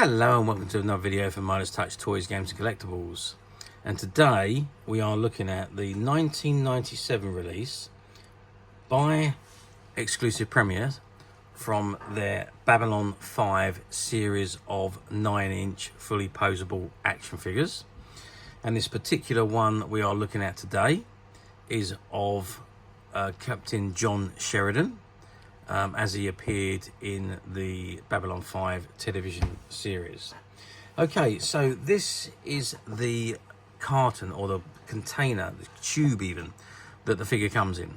Hello and welcome to another video from Midas Touch Toys, Games and Collectibles. And today we are looking at the 1997 release by exclusive premiere from their Babylon 5 series of 9-inch fully posable action figures. And this particular one we are looking at today is of Captain John Sheridan, as he appeared in the Babylon 5 television series. Okay, so this is the carton or the container, the tube even, that the figure comes in.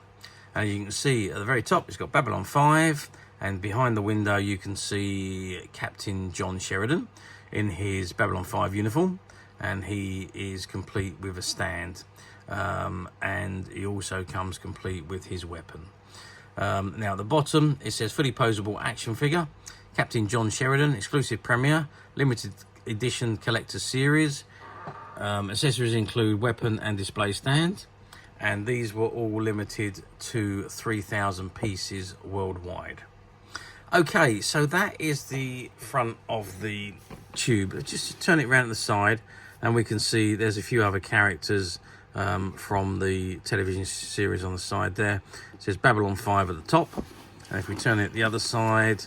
And you can see at the very top it's got Babylon 5, and behind the window you can see Captain John Sheridan in his Babylon 5 uniform, and he is complete with a stand, and he also comes complete with his weapon. Now at the bottom it says fully posable action figure, Captain John Sheridan, exclusive premiere, limited edition collector series. Accessories include weapon and display stand, and these were all limited to 3,000 pieces worldwide. Okay, so that is the front of the tube. Let's just turn it around to the side and we can see there's a few other characters from the television series on the side there. It says Babylon 5 at the top, and if we turn it the other side,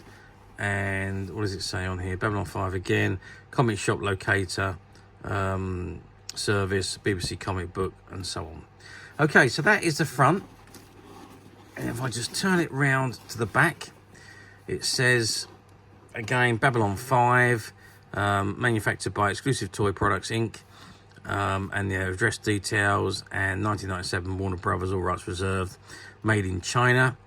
and what does it say on here? Babylon 5 again, comic shop locator, service, BBC comic book, and so on. Okay, so that is the front, and if I just turn it round to the back, it says again Babylon 5, manufactured by Exclusive Toy Products Inc. And the address details, and 1997 Warner Brothers, all rights reserved, made in China,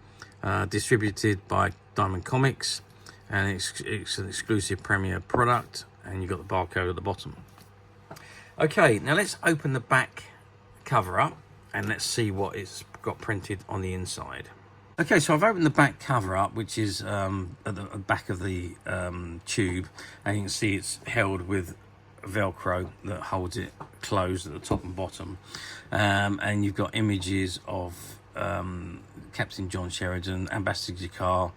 distributed by Diamond Comics, and it's an exclusive premiere product, and you've got the barcode at the bottom. Okay, now let's open the back cover up and let's see what it's got printed on the inside. Okay, so I've opened the back cover up, which is at the back of the tube, and you can see it's held with Velcro that holds it closed at the top and bottom, and you've got images of Captain John Sheridan, Ambassador Jakar,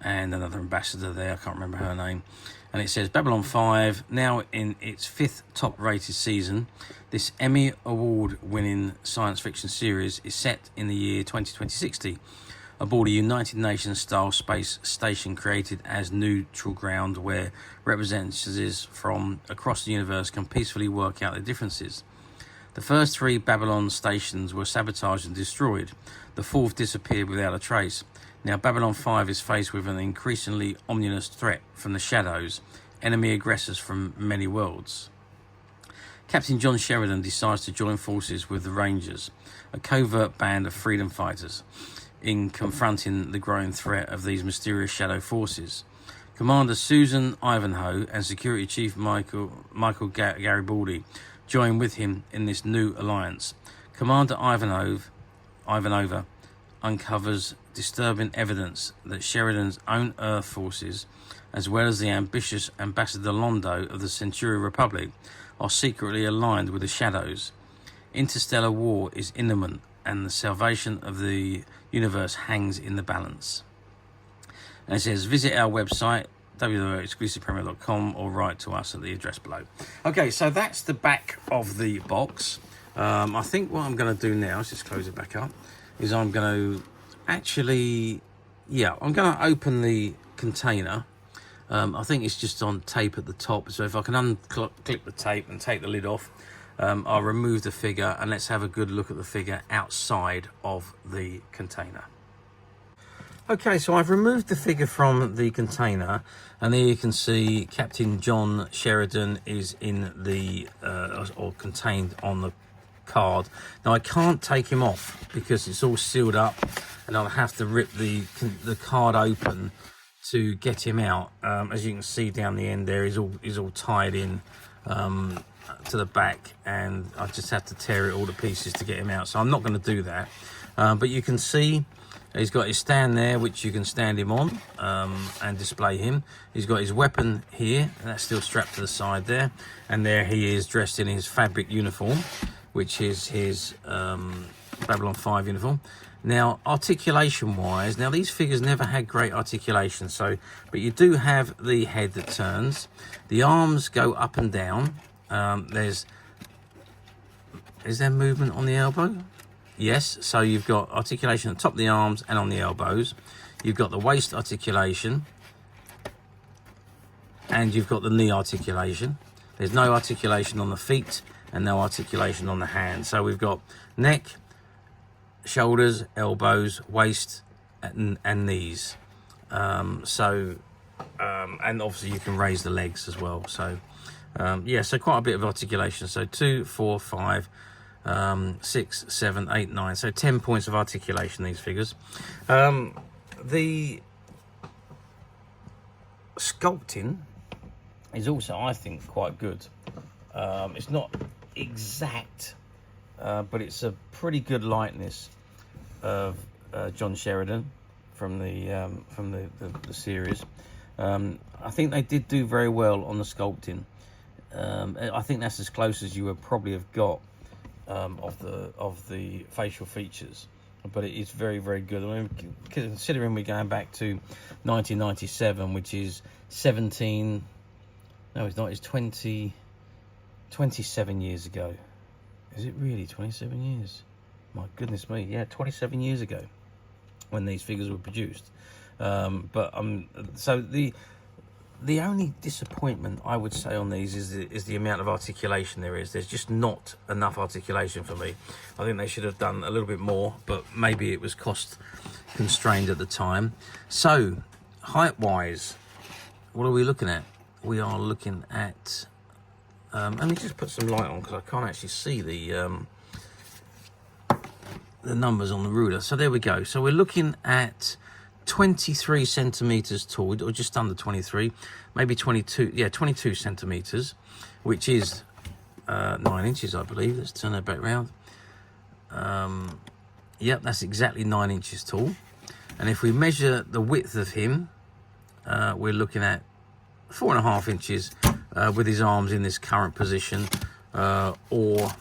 and another ambassador there, I can't remember her name. And it says Babylon 5, now in its 5th top rated season. This Emmy award winning science fiction series is set in the year 2060 aboard a United Nations style space station created as neutral ground, where representatives from across the universe can peacefully work out their differences. The first 3 Babylon stations were sabotaged and destroyed. The 4th disappeared without a trace. Now Babylon 5 is faced with an increasingly ominous threat from the shadows, enemy aggressors from many worlds. Captain John Sheridan decides to join forces with the Rangers, a covert band of freedom fighters, in confronting the growing threat of these mysterious shadow forces. Commander Susan Ivanhoe and Security Chief Michael Garibaldi join with him in this new alliance. Commander Ivanova uncovers disturbing evidence that Sheridan's own Earth forces, as well as the ambitious Ambassador Londo of the Centurion Republic, are secretly aligned with the Shadows. Interstellar war is imminent, and the salvation of the universe hangs in the balance. And it says visit our website www.exclusivepremiere.com or write to us at the address below. Okay, so that's the back of the box. I think what I'm going to do now, let's just close it back up, is I'm going to actually, I'm going to open the container. I think it's just on tape at the top, so if I can unclip the tape and take the lid off, I'll remove the figure and let's have a good look at the figure outside of the container. Okay, so I've removed the figure from the container, and there you can see Captain John Sheridan is in the or contained on the card. Now I can't take him off because it's all sealed up, and I'll have to rip the card open to get him out. As you can see down the end there, he's all tied in to the back, and I just have to tear it all to pieces to get him out, so I'm not going to do that. But you can see he's got his stand there, which you can stand him on and display him. He's got his weapon here, and that's still strapped to the side there, and there he is dressed in his fabric uniform, which is his Babylon 5 uniform. Now, articulation-wise, now these figures never had great articulation, but you do have the head that turns. The arms go up and down. Is there movement on the elbow? Yes, so you've got articulation at the top of the arms and on the elbows. You've got the waist articulation, and you've got the knee articulation. There's no articulation on the feet and no articulation on the hands. So we've got neck, shoulders, elbows, waist, and knees. And obviously you can raise the legs as well. So yeah, so quite a bit of articulation. So 2, 4, 5, 6, 7, 8, 9. So 10 points of articulation, these figures. The sculpting is also, I think, quite good. It's not exact, but it's a pretty good likeness of John Sheridan from the series. I think they did do very well on the sculpting. I think that's as close as you would probably have got of the facial features, but it is very, very good. I mean, considering we're going back to 1997, which is 17. No, it's not. It's 27 years ago. Is it really 27 years? My goodness me. Yeah, 27 years ago when these figures were produced. So the only disappointment I would say on these is the amount of articulation there is. There's just not enough articulation for me. I think they should have done a little bit more, but maybe it was cost constrained at the time. So, height-wise, what are we looking at? We are looking at... let me just put some light on because I can't actually see the numbers on the ruler. So there we go. So we're looking at 23 centimeters tall, or just under 23, maybe 22. Yeah, 22 centimeters, which is 9 inches, I believe. Let's turn that back round. Yep, that's exactly 9 inches tall. And if we measure the width of him, we're looking at 4.5 inches with his arms in this current position, or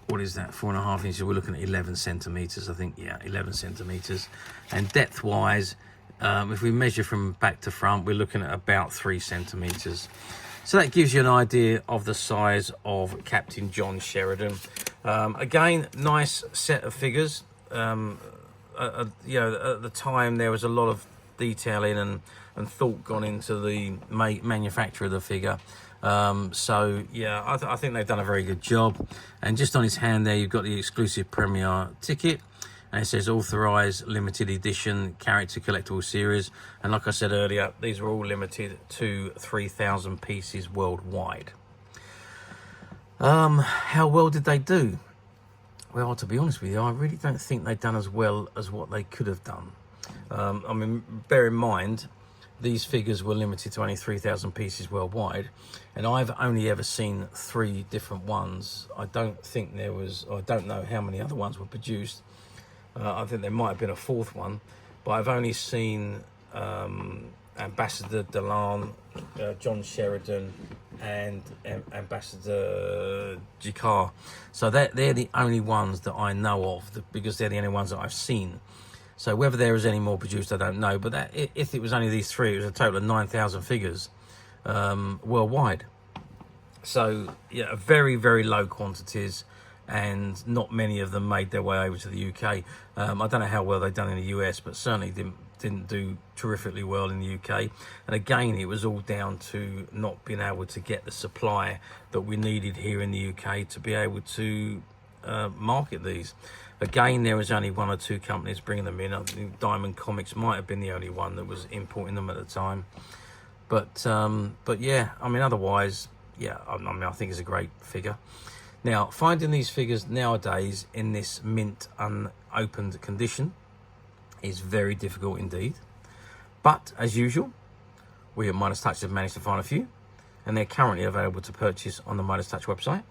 what is that, 4.5 inches? We're looking at 11 centimeters, I think. Yeah, 11 centimeters. And depth wise, if we measure from back to front, we're looking at about 3 centimeters. So that gives you an idea of the size of Captain John Sheridan. Again, nice set of figures. You know, at the time there was a lot of detailing and thought gone into the manufacture of the figure. So yeah, I think they've done a very good job. And just on his hand there, you've got the exclusive premiere ticket, and it says authorized limited edition character collectible series. And like I said earlier, these were all limited to 3,000 pieces worldwide. How well did they do? Well, to be honest with you, I really don't think they've done as well as what they could have done. I mean, bear in mind, these figures were limited to only 3,000 pieces worldwide, and I've only ever seen 3 different ones. I don't think there was, I don't know how many other ones were produced. I think there might have been a 4th one, but I've only seen Ambassador Delan, John Sheridan, and Ambassador Jikar. So they're the only ones that I know of, because they're the only ones that I've seen. So whether there is any more produced, I don't know. But that, if it was only these 3, it was a total of 9,000 figures worldwide. So yeah, very, very low quantities, and not many of them made their way over to the UK. I don't know how well they've done in the US, but certainly didn't do terrifically well in the UK. And again, it was all down to not being able to get the supply that we needed here in the UK to be able to market these. Again, there was only 1 or 2 companies bringing them in. I think Diamond Comics might have been the only one that was importing them at the time. But yeah, I mean, otherwise, yeah, I mean, I think it's a great figure. Now, finding these figures nowadays in this mint unopened condition is very difficult indeed. But as usual, we at Midas Touch have managed to find a few, and they're currently available to purchase on the Midas Touch website,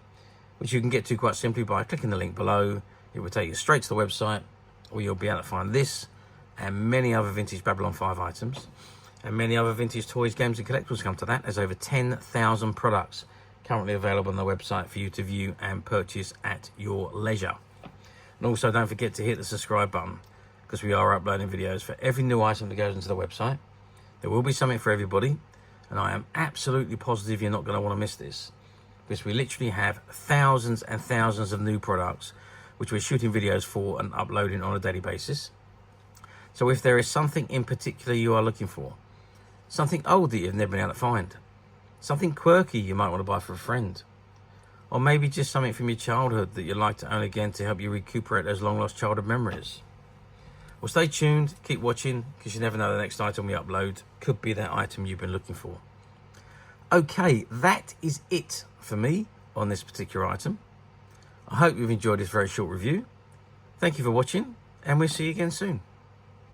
which you can get to quite simply by clicking the link below. It will take you straight to the website, where you'll be able to find this and many other vintage Babylon 5 items, and many other vintage toys, games and collectibles come to that. There's over 10,000 products currently available on the website for you to view and purchase at your leisure. And also don't forget to hit the subscribe button, because we are uploading videos for every new item that goes into the website. There will be something for everybody, and I am absolutely positive you're not going to want to miss this, because we literally have thousands and thousands of new products which we're shooting videos for and uploading on a daily basis. So if there is something in particular you are looking for, something old that you've never been able to find, something quirky you might want to buy for a friend, or maybe just something from your childhood that you'd like to own again to help you recuperate those long lost childhood memories, well, stay tuned, keep watching, because you never know, the next item we upload could be that item you've been looking for. Okay, that is it for me on this particular item. I hope you've enjoyed this very short review. Thank you for watching, and we'll see you again soon.